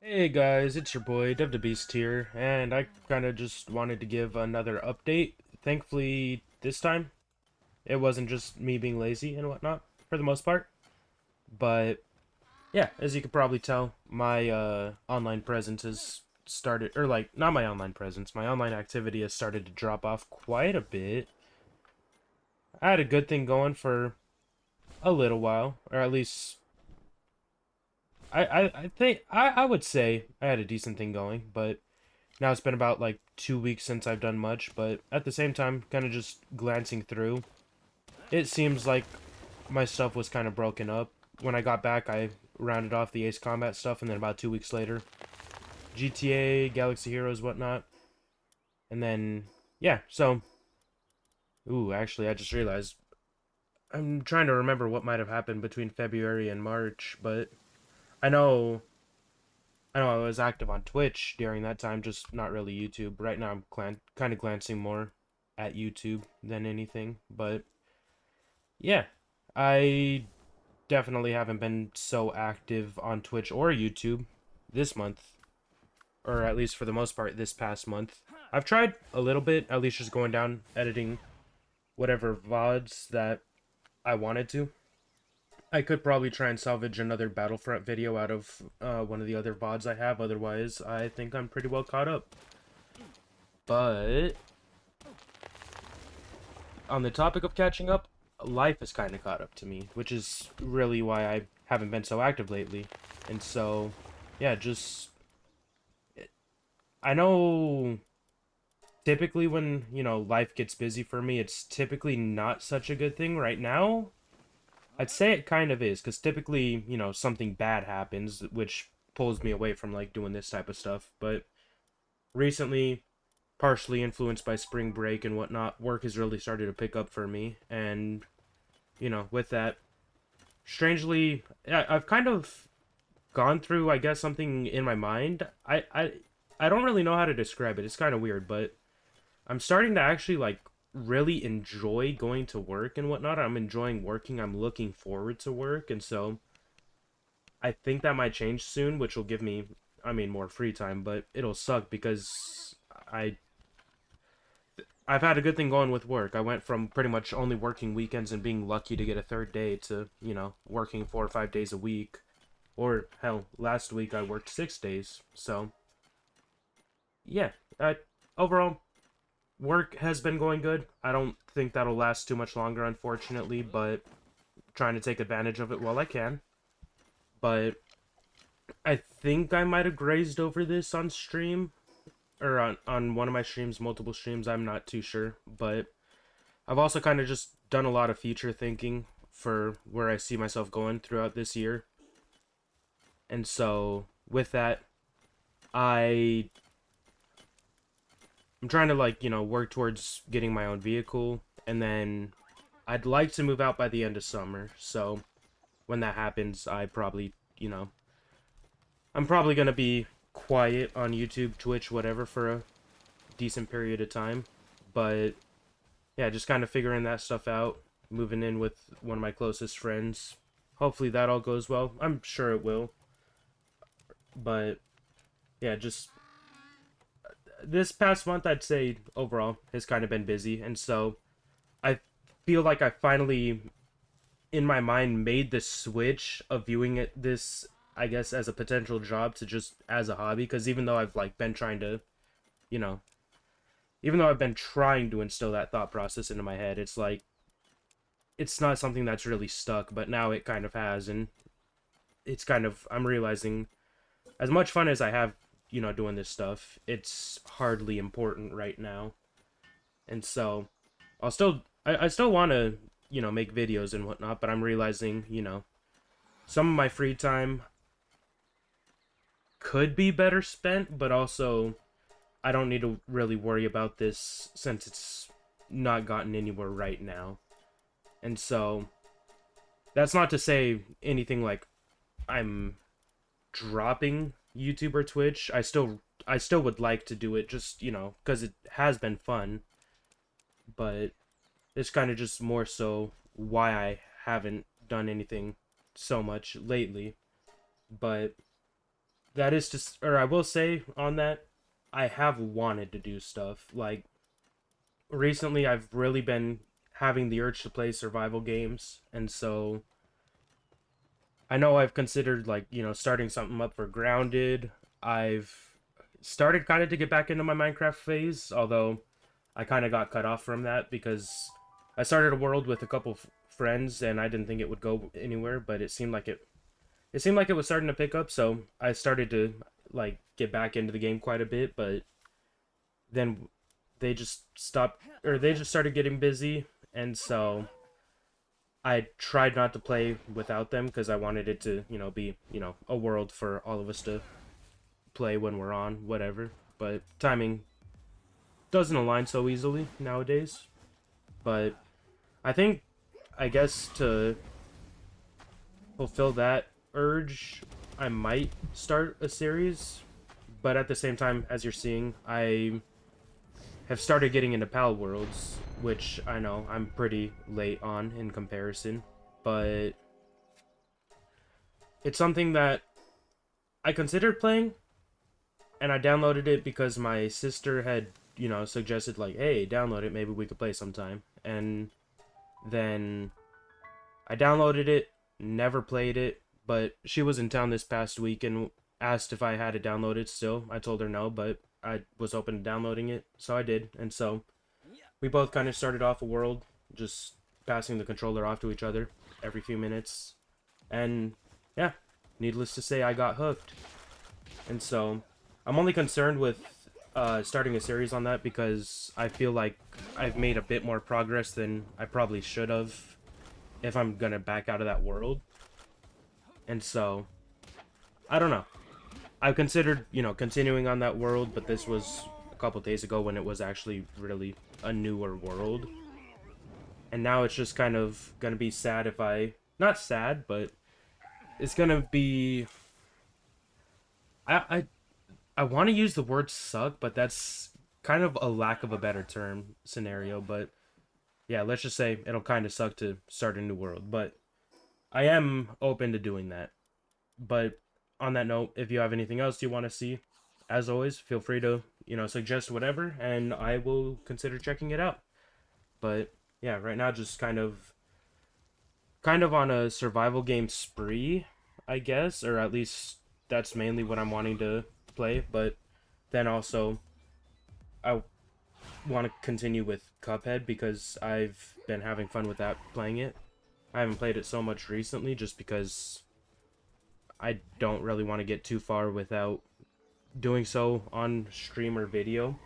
Hey guys, it's your boy Dev the Beast here, and I kind of just wanted to give another update. Thankfully, this time it wasn't just me being lazy and whatnot for the most part. But yeah, as you could probably tell, my online presence has started, or like not my online presence, my online activity has started to drop off quite a bit. I had a good thing going for a little while, or at least I think I would say I had a decent thing going, but now it's been about like 2 weeks since I've done much, but at the same time, kind of just glancing through, it seems like my stuff was kind of broken up. When I got back, I rounded off the Ace Combat stuff, and then about 2 weeks later, GTA, Galaxy Heroes, whatnot. And then, yeah, so, ooh, actually, I just realized I'm trying to remember what might have happened between February and March, but I know I know I was active on Twitch during that time, just not really YouTube. Right now, I'm kind of glancing more at YouTube than anything. But yeah, I definitely haven't been so active on Twitch or YouTube this month, or at least for the most part this past month. I've tried a little bit, at least just going down, editing whatever VODs that I wanted to. I could probably try and salvage another Battlefront video out of one of the other VODs I have. Otherwise, I think I'm pretty well caught up. But on the topic of catching up, life has kind of caught up to me, which is really why I haven't been so active lately. And so, yeah, just I know typically when, life gets busy for me, it's typically not such a good thing. Right now, I'd say it kind of is, because typically, something bad happens, which pulls me away from like doing this type of stuff. But recently, partially influenced by spring break and whatnot, work has really started to pick up for me. And, with that, strangely, I've kind of gone through, I guess, something in my mind. I don't really know how to describe it. It's kind of weird, but I'm starting to actually, like, really enjoy going to work and whatnot. I'm enjoying working. I'm looking forward to work. And so I think that might change soon, which will give me, I mean, more free time, but it'll suck because I've had a good thing going with work. I went from pretty much only working weekends and being lucky to get a third day to, working 4 or 5 days a week. Or, hell, last week I worked 6 days. So, yeah, overall, work has been going good. I don't think that'll last too much longer, unfortunately, but trying to take advantage of it while I can. But I think I might have grazed over this on stream, or on one of my streams, multiple streams, I'm not too sure. But I've also kind of just done a lot of future thinking for where I see myself going throughout this year. And so with that, I I'm trying to like, work towards getting my own vehicle, and then I'd like to move out by the end of summer. So when that happens, I'm probably going to be quiet on YouTube, Twitch, whatever for a decent period of time. But yeah, just kind of figuring that stuff out, moving in with one of my closest friends. Hopefully that all goes well. I'm sure it will. But yeah, just this past month, I'd say overall has kind of been busy. And so I feel like I finally, in my mind, made the switch of viewing this, I guess, as a potential job to just as a hobby. Because even though I've like been trying to, you know, even though I've been trying to instill that thought process into my head, it's like it's not something that's really stuck, but now it kind of has. And it's kind of, I'm realizing, as much fun as I have, doing this stuff, it's hardly important right now. And so I still want to, make videos and whatnot, but I'm realizing, some of my free time could be better spent, but also I don't need to really worry about this since it's not gotten anywhere right now. And so that's not to say anything like I'm dropping YouTube or Twitch. I still would like to do it just, cuz it has been fun, but it's kind of just more so why I haven't done anything so much lately. But that is just, or I will say on that, I have wanted to do stuff. Like, recently I've really been having the urge to play survival games, and so I know I've considered, like, starting something up for Grounded. I've started kind of to get back into my Minecraft phase, although I kind of got cut off from that because I started a world with a couple friends and I didn't think it would go anywhere, but it seemed like it was starting to pick up, so I started to like get back into the game quite a bit, but then they just stopped, or they just started getting busy, and so I tried not to play without them because I wanted it to, be, a world for all of us to play when we're on, whatever. But timing doesn't align so easily nowadays. But I think, I guess to fulfill that urge, I might start a series. But at the same time, as you're seeing, I have started getting into Pal Worlds, which I know I'm pretty late on in comparison. But it's something that I considered playing, and I downloaded it because my sister had, suggested, like, hey, download it, maybe we could play sometime. And then I downloaded it, never played it, but she was in town this past week and asked if I had it downloaded still. I told her no, but I was open to downloading it, so I did. And so we both kind of started off a world, just passing the controller off to each other every few minutes. And yeah, needless to say, I got hooked. And so I'm only concerned with starting a series on that because I feel like I've made a bit more progress than I probably should have if I'm gonna back out of that world. And so, I don't know. I've considered, continuing on that world, but this was a couple days ago when it was actually really a newer world. And now it's just kind of gonna be sad if I... Not sad, but it's gonna be... I want to use the word suck, but that's kind of a lack of a better term scenario. But yeah, let's just say it'll kind of suck to start a new world. But I am open to doing that. But on that note, if you have anything else you want to see, as always, feel free to, suggest whatever, and I will consider checking it out. But yeah, right now just kind of on a survival game spree, I guess, or at least that's mainly what I'm wanting to play. But then also I want to continue with Cuphead because I've been having fun with that, playing it. I haven't played it so much recently just because I don't really want to get too far without doing so on stream or video.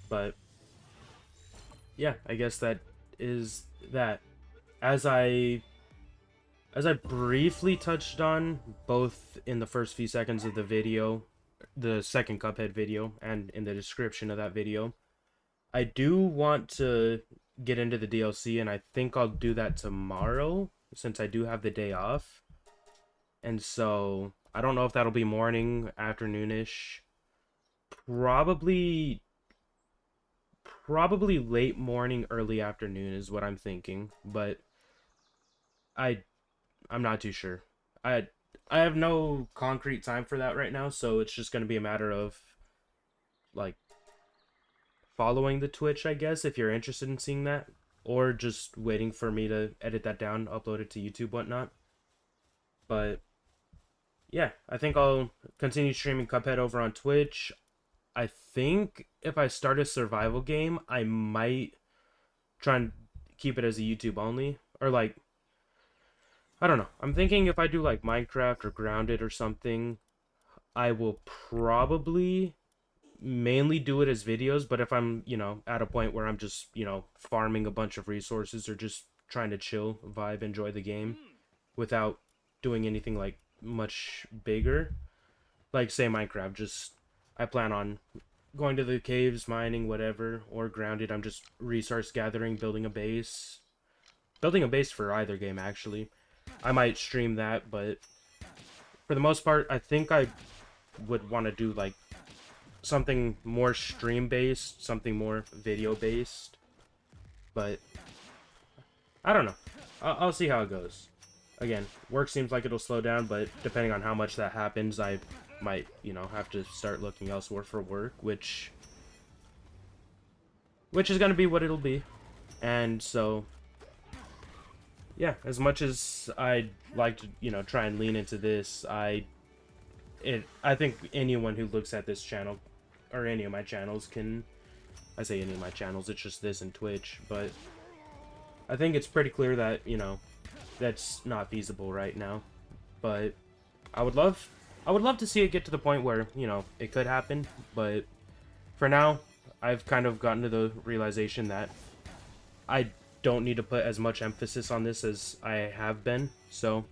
But yeah, I guess that is that. As I briefly touched on both in the first few seconds of the video, the second Cuphead video, and in the description of that video, I do want to get into the DLC, and I think I'll do that tomorrow since I do have the day off. And so I don't know if that'll be morning, afternoonish, probably late morning, early afternoon is what I'm thinking, but I'm not too sure. I have no concrete time for that right now, so it's just going to be a matter of like following the Twitch, I guess, if you're interested in seeing that, or just waiting for me to edit that down, upload it to YouTube, whatnot. But yeah, I think I'll continue streaming Cuphead over on Twitch. I think if I start a survival game, I might try and keep it as a YouTube only, or like, I don't know. I'm thinking if I do like Minecraft or Grounded or something, I will probably mainly do it as videos, but if I'm, at a point where I'm just, farming a bunch of resources or just trying to chill, vibe, enjoy the game without doing anything like much bigger, like say Minecraft, just I plan on going to the caves, mining, whatever, or Grounded, I'm just resource gathering, building a base for either game actually. I might stream that, but for the most part, I think I would want to do like something more stream based, something more video based, but I don't know. I'll see how it goes. Again, work seems like it'll slow down, but depending on how much that happens, I might, you know, have to start looking elsewhere for work, which is going to be what it'll be. And so, yeah, as much as I'd like to, you know, try and lean into this, I think anyone who looks at this channel, or any of my channels can, I say any of my channels, it's just this and Twitch, but I think it's pretty clear that, you know, that's not feasible right now. But I would love to see it get to the point where, you know, it could happen, but for now, I've kind of gotten to the realization that I don't need to put as much emphasis on this as I have been. So,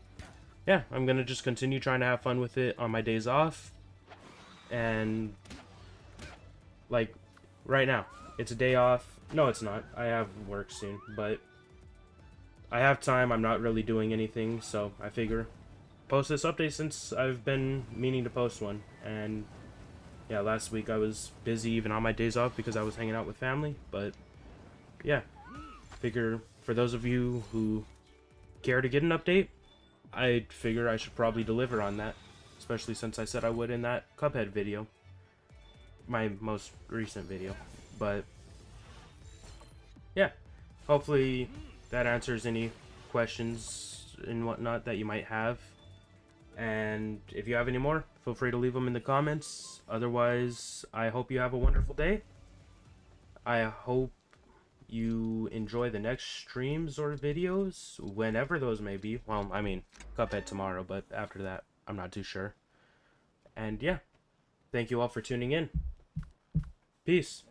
yeah, I'm going to just continue trying to have fun with it on my days off. And, like, right now, it's a day off. No, it's not. I have work soon, but I have time. I'm not really doing anything, so I figure post this update since I've been meaning to post one. And, yeah, last week I was busy even on my days off because I was hanging out with family, but, yeah. Figure for those of you who care to get an update, I figure I should probably deliver on that, especially since I said I would in that Cuphead video, my most recent video. But yeah, hopefully that answers any questions and whatnot that you might have. And if you have any more, feel free to leave them in the comments. Otherwise, I hope you have a wonderful day. I hope you enjoy the next streams or videos, whenever those may be. Well, I mean, Cuphead tomorrow, but after that, I'm not too sure. And yeah, thank you all for tuning in. Peace.